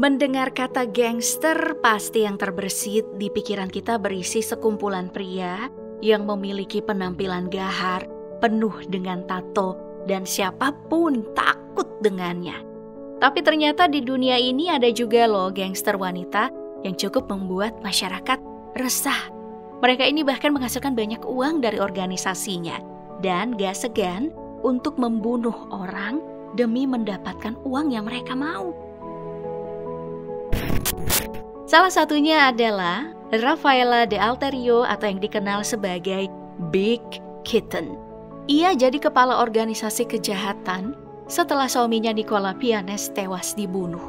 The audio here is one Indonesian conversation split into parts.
Mendengar kata gangster, pasti yang terbersit di pikiran kita berisi sekumpulan pria yang memiliki penampilan gahar, penuh dengan tato, dan siapapun takut dengannya. Tapi ternyata di dunia ini ada juga loh gangster wanita yang cukup membuat masyarakat resah. Mereka ini bahkan menghasilkan banyak uang dari organisasinya dan gak segan untuk membunuh orang demi mendapatkan uang yang mereka mau. Salah satunya adalah Rafaela de Alterio atau yang dikenal sebagai Big Kitten. Ia jadi kepala organisasi kejahatan setelah suaminya Nicola Pianes tewas dibunuh.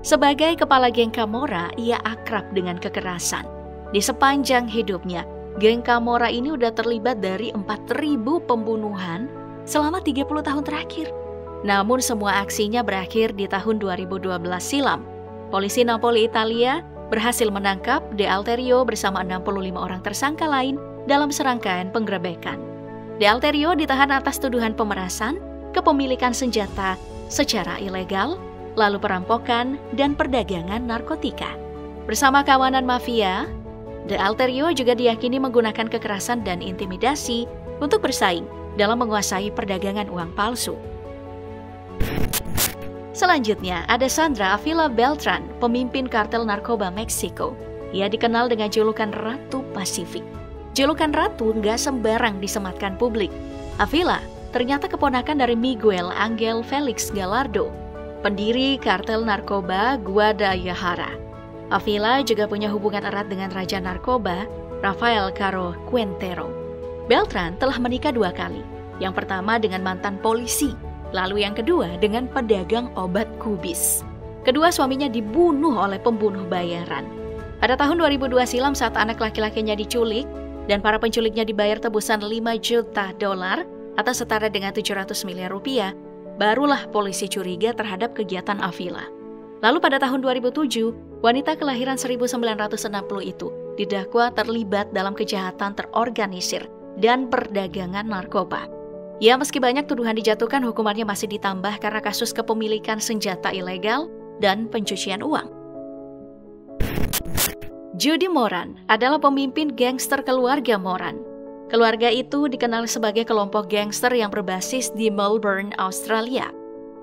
Sebagai kepala geng Camorra, ia akrab dengan kekerasan. Di sepanjang hidupnya, geng Camorra ini udah terlibat dari 4.000 pembunuhan selama 30 tahun terakhir. Namun semua aksinya berakhir di tahun 2012 silam. Polisi Napoli, Italia berhasil menangkap De Alterio bersama 65 orang tersangka lain dalam serangkaian penggerebekan. De Alterio ditahan atas tuduhan pemerasan, kepemilikan senjata secara ilegal, lalu perampokan dan perdagangan narkotika. Bersama kawanan mafia, De Alterio juga diyakini menggunakan kekerasan dan intimidasi untuk bersaing dalam menguasai perdagangan uang palsu. Selanjutnya ada Sandra Avila Beltran, pemimpin kartel narkoba Meksiko. Ia dikenal dengan julukan Ratu Pasifik. Julukan Ratu nggak sembarang disematkan publik. Avila ternyata keponakan dari Miguel Angel Felix Gallardo, pendiri kartel narkoba Guadalajara. Avila juga punya hubungan erat dengan raja narkoba Rafael Caro Quintero. Beltran telah menikah 2 kali. Yang pertama dengan mantan polisi, lalu yang kedua dengan pedagang obat kubis. Kedua suaminya dibunuh oleh pembunuh bayaran. Pada tahun 2002 silam saat anak laki-lakinya diculik dan para penculiknya dibayar tebusan $5 juta atau setara dengan 700 miliar rupiah, barulah polisi curiga terhadap kegiatan Avila. Lalu pada tahun 2007, wanita kelahiran 1960 itu didakwa terlibat dalam kejahatan terorganisir dan perdagangan narkoba. Ya, meski banyak tuduhan dijatuhkan, hukumannya masih ditambah karena kasus kepemilikan senjata ilegal dan pencucian uang. Judy Moran adalah pemimpin gangster keluarga Moran. Keluarga itu dikenal sebagai kelompok gangster yang berbasis di Melbourne, Australia.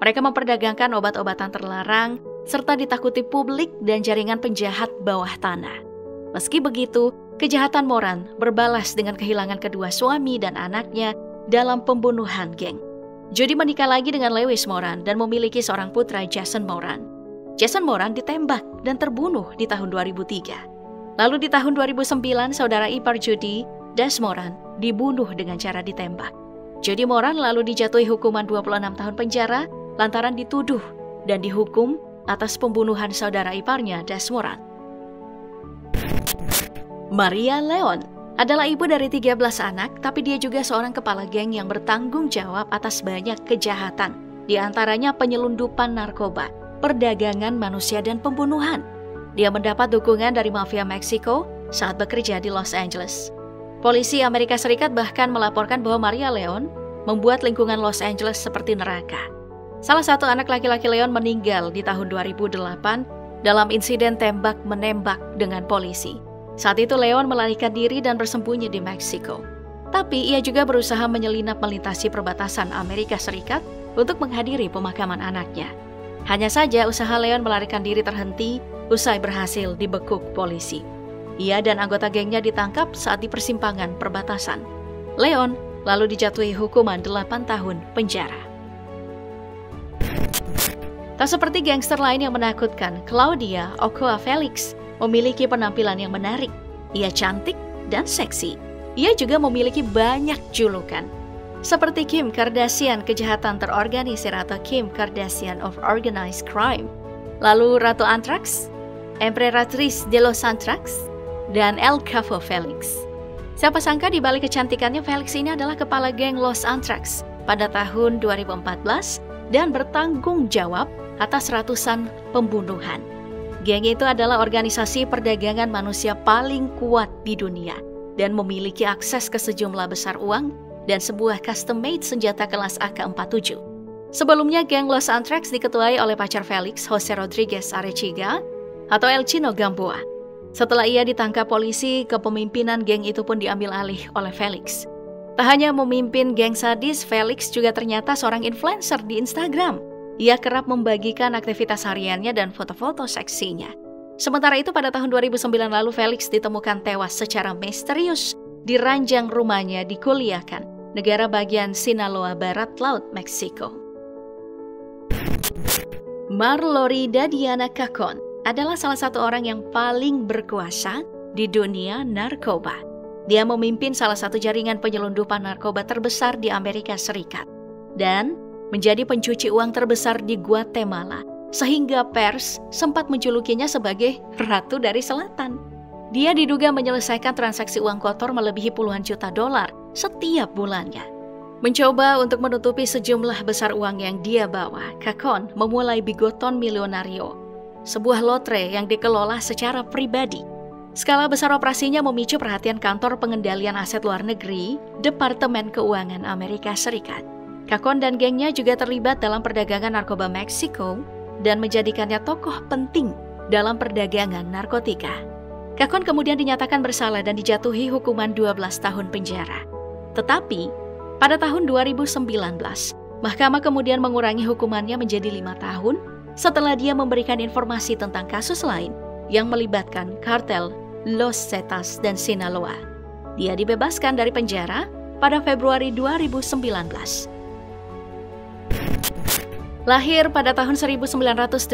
Mereka memperdagangkan obat-obatan terlarang, serta ditakuti publik dan jaringan penjahat bawah tanah. Meski begitu, kejahatan Moran berbalas dengan kehilangan kedua suami dan anaknya dalam pembunuhan geng. Judy menikah lagi dengan Lewis Moran dan memiliki seorang putra, Jason Moran. Jason Moran ditembak dan terbunuh di tahun 2003. Lalu di tahun 2009, saudara ipar Judy, Des Moran, dibunuh dengan cara ditembak. Judy Moran lalu dijatuhi hukuman 26 tahun penjara lantaran dituduh dan dihukum atas pembunuhan saudara iparnya, Des Moran. Maria Leon adalah ibu dari 13 anak, tapi dia juga seorang kepala geng yang bertanggung jawab atas banyak kejahatan, di antaranya penyelundupan narkoba, perdagangan manusia, dan pembunuhan. Dia mendapat dukungan dari mafia Meksiko saat bekerja di Los Angeles. Polisi Amerika Serikat bahkan melaporkan bahwa Maria Leon membuat lingkungan Los Angeles seperti neraka. Salah satu anak laki-laki Leon meninggal di tahun 2008 dalam insiden tembak-menembak dengan polisi. Saat itu Leon melarikan diri dan bersembunyi di Meksiko. Tapi ia juga berusaha menyelinap melintasi perbatasan Amerika Serikat untuk menghadiri pemakaman anaknya. Hanya saja usaha Leon melarikan diri terhenti usai berhasil dibekuk polisi. Ia dan anggota gengnya ditangkap saat di persimpangan perbatasan. Leon lalu dijatuhi hukuman 8 tahun penjara. Tak seperti gangster lain yang menakutkan, Claudia Ochoa Felix memiliki penampilan yang menarik. Ia cantik dan seksi. Ia juga memiliki banyak julukan, seperti Kim Kardashian kejahatan terorganisir atau Kim Kardashian of Organized Crime, lalu Ratu Anthrax, Emperatriz de los Anthrax, dan El Capo Felix. Siapa sangka di balik kecantikannya, Felix ini adalah kepala geng Los Anthrax pada tahun 2014 dan bertanggung jawab atas ratusan pembunuhan. Geng itu adalah organisasi perdagangan manusia paling kuat di dunia dan memiliki akses ke sejumlah besar uang dan sebuah custom-made senjata kelas AK-47. Sebelumnya, geng Los Antrax diketuai oleh pacar Felix, Jose Rodriguez Arechiga atau El Chino Gamboa. Setelah ia ditangkap polisi, kepemimpinan geng itu pun diambil alih oleh Felix. Tak hanya memimpin geng sadis, Felix juga ternyata seorang influencer di Instagram. Ia kerap membagikan aktivitas hariannya dan foto-foto seksinya. Sementara itu pada tahun 2009 lalu Felix ditemukan tewas secara misterius di ranjang rumahnya di Culiacan, negara bagian Sinaloa Barat Laut, Meksiko. Marlorida Diana Cacon adalah salah satu orang yang paling berkuasa di dunia narkoba. Dia memimpin salah satu jaringan penyelundupan narkoba terbesar di Amerika Serikat dan menjadi pencuci uang terbesar di Guatemala, sehingga pers sempat menjulukinya sebagai Ratu dari Selatan. Dia diduga menyelesaikan transaksi uang kotor melebihi puluhan juta dolar setiap bulannya. Mencoba untuk menutupi sejumlah besar uang yang dia bawa, Cacon memulai Bigoton Milionario, sebuah lotre yang dikelola secara pribadi. Skala besar operasinya memicu perhatian kantor pengendalian aset luar negeri, Departemen Keuangan Amerika Serikat. Cacon dan gengnya juga terlibat dalam perdagangan narkoba Meksiko dan menjadikannya tokoh penting dalam perdagangan narkotika. Cacon kemudian dinyatakan bersalah dan dijatuhi hukuman 12 tahun penjara. Tetapi pada tahun 2019, mahkamah kemudian mengurangi hukumannya menjadi 5 tahun setelah dia memberikan informasi tentang kasus lain yang melibatkan kartel Los Zetas dan Sinaloa. Dia dibebaskan dari penjara pada Februari 2019. Lahir pada tahun 1973,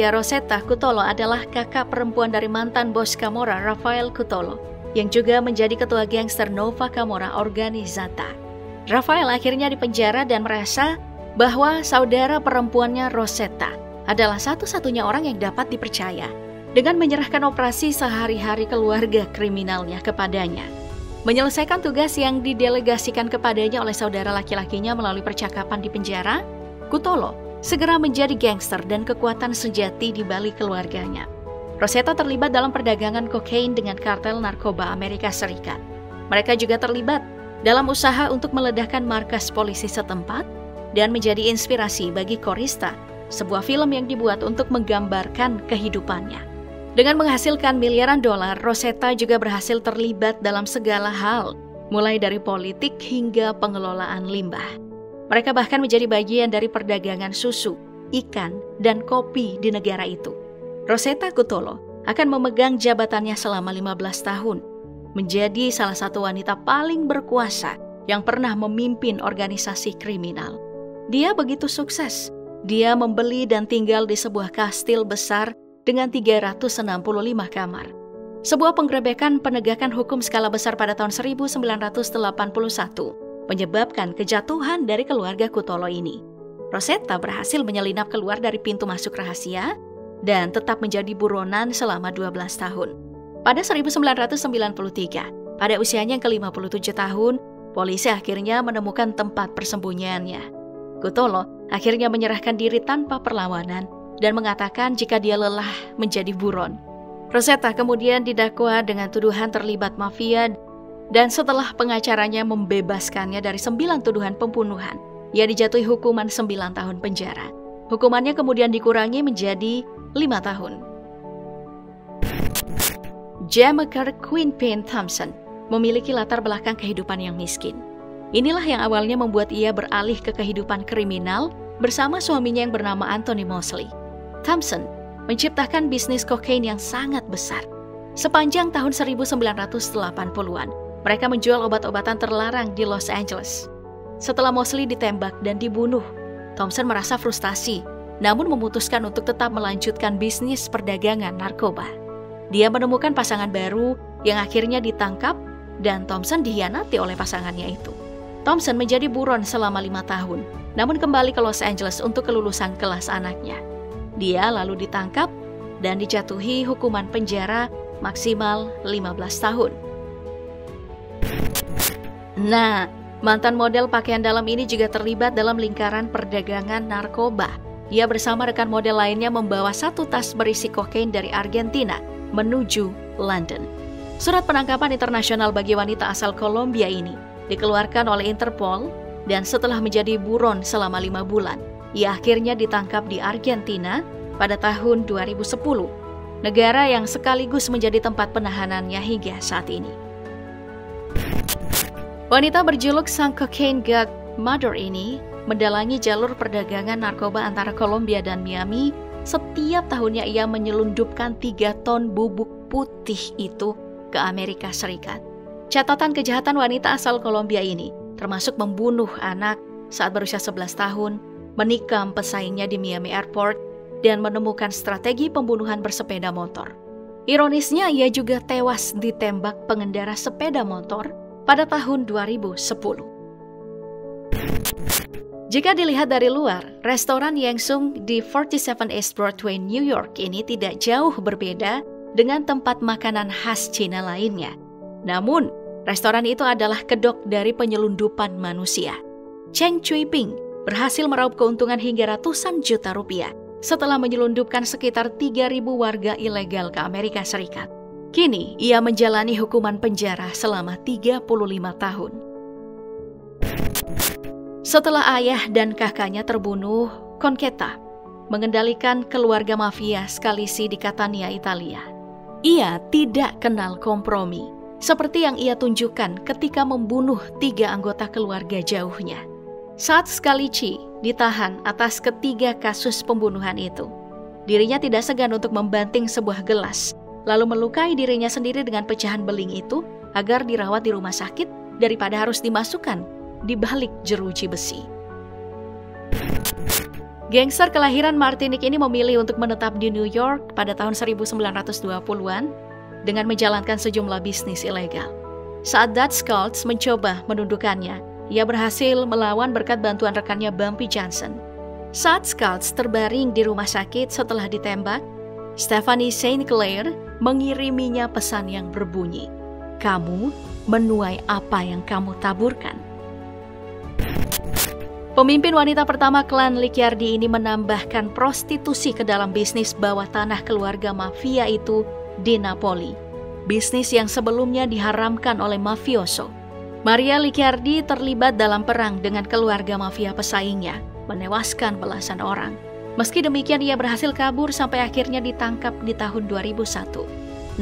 Rosetta Cutolo adalah kakak perempuan dari mantan bos Camorra, Rafael Cutolo, yang juga menjadi ketua gangster Nova Camorra Organizata. Rafael akhirnya dipenjara dan merasa bahwa saudara perempuannya Rosetta adalah satu-satunya orang yang dapat dipercaya dengan menyerahkan operasi sehari-hari keluarga kriminalnya kepadanya. Menyelesaikan tugas yang didelegasikan kepadanya oleh saudara laki-lakinya melalui percakapan di penjara, Cutolo segera menjadi gangster dan kekuatan sejati di balik keluarganya. Rosetta terlibat dalam perdagangan kokain dengan kartel narkoba Amerika Serikat. Mereka juga terlibat dalam usaha untuk meledakkan markas polisi setempat dan menjadi inspirasi bagi Korista, sebuah film yang dibuat untuk menggambarkan kehidupannya. Dengan menghasilkan miliaran dolar, Rosetta juga berhasil terlibat dalam segala hal, mulai dari politik hingga pengelolaan limbah. Mereka bahkan menjadi bagian dari perdagangan susu, ikan, dan kopi di negara itu. Rosetta Cutolo akan memegang jabatannya selama 15 tahun, menjadi salah satu wanita paling berkuasa yang pernah memimpin organisasi kriminal. Dia begitu sukses. Dia membeli dan tinggal di sebuah kastil besar dengan 365 kamar. Sebuah penggerebekan penegakan hukum skala besar pada tahun 1981 menyebabkan kejatuhan dari keluarga Cutolo ini. Rosetta berhasil menyelinap keluar dari pintu masuk rahasia dan tetap menjadi buronan selama 12 tahun. Pada 1993, pada usianya yang ke-57 tahun, polisi akhirnya menemukan tempat persembunyiannya. Cutolo akhirnya menyerahkan diri tanpa perlawanan dan mengatakan jika dia lelah menjadi buron. Rosetta kemudian didakwa dengan tuduhan terlibat mafia dan setelah pengacaranya membebaskannya dari 9 tuduhan pembunuhan, ia dijatuhi hukuman 9 tahun penjara. Hukumannya kemudian dikurangi menjadi 5 tahun. Jamaica Quinpin Thompson memiliki latar belakang kehidupan yang miskin. Inilah yang awalnya membuat ia beralih ke kehidupan kriminal bersama suaminya yang bernama Anthony Mosley. Thompson menciptakan bisnis kokain yang sangat besar. Sepanjang tahun 1980-an, mereka menjual obat-obatan terlarang di Los Angeles. Setelah Mosley ditembak dan dibunuh, Thompson merasa frustasi, namun memutuskan untuk tetap melanjutkan bisnis perdagangan narkoba. Dia menemukan pasangan baru yang akhirnya ditangkap dan Thompson dikhianati oleh pasangannya itu. Thompson menjadi buron selama 5 tahun, namun kembali ke Los Angeles untuk kelulusan kelas anaknya. Dia lalu ditangkap dan dijatuhi hukuman penjara maksimal 15 tahun. Nah, mantan model pakaian dalam ini juga terlibat dalam lingkaran perdagangan narkoba. Ia bersama rekan model lainnya membawa 1 tas berisi kokain dari Argentina menuju London. Surat penangkapan internasional bagi wanita asal Kolombia ini dikeluarkan oleh Interpol dan setelah menjadi buron selama 5 bulan, ia akhirnya ditangkap di Argentina pada tahun 2010, negara yang sekaligus menjadi tempat penahanannya hingga saat ini. Wanita berjuluk sang cocaine godmother ini mendalangi jalur perdagangan narkoba antara Kolombia dan Miami. Setiap tahunnya ia menyelundupkan 3 ton bubuk putih itu ke Amerika Serikat. Catatan kejahatan wanita asal Kolombia ini termasuk membunuh anak saat berusia 11 tahun, menikam pesaingnya di Miami Airport, dan menemukan strategi pembunuhan bersepeda motor. Ironisnya, ia juga tewas ditembak pengendara sepeda motor pada tahun 2010. Jika dilihat dari luar, restoran Yang di 47 East Broadway, New York ini tidak jauh berbeda dengan tempat makanan khas Cina lainnya. Namun, restoran itu adalah kedok dari penyelundupan manusia. Cheng Cui-ping berhasil meraup keuntungan hingga ratusan juta rupiah setelah menyelundupkan sekitar 3.000 warga ilegal ke Amerika Serikat. Kini, ia menjalani hukuman penjara selama 35 tahun. Setelah ayah dan kakaknya terbunuh, Concetta mengendalikan keluarga mafia Scalisi di Catania, Italia. Ia tidak kenal kompromi, seperti yang ia tunjukkan ketika membunuh 3 anggota keluarga jauhnya. Saat Scalisi ditahan atas ketiga kasus pembunuhan itu, dirinya tidak segan untuk membanting sebuah gelas, lalu melukai dirinya sendiri dengan pecahan beling itu agar dirawat di rumah sakit daripada harus dimasukkan di balik jeruji besi. Gangster kelahiran Martinique ini memilih untuk menetap di New York pada tahun 1920-an dengan menjalankan sejumlah bisnis ilegal. Saat Dutch Cults mencoba menundukkannya, ia berhasil melawan berkat bantuan rekannya Bumpy Johnson. Saat Cults terbaring di rumah sakit setelah ditembak, Stephanie St. Clair mengiriminya pesan yang berbunyi, "Kamu menuai apa yang kamu taburkan." Pemimpin wanita pertama klan Licciardi ini menambahkan prostitusi ke dalam bisnis bawah tanah keluarga mafia itu di Napoli. Bisnis yang sebelumnya diharamkan oleh mafioso. Maria Licciardi terlibat dalam perang dengan keluarga mafia pesaingnya, menewaskan belasan orang. Meski demikian, ia berhasil kabur sampai akhirnya ditangkap di tahun 2001.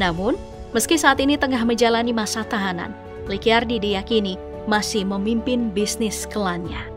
Namun, meski saat ini tengah menjalani masa tahanan, Licciardi diyakini masih memimpin bisnis klannya.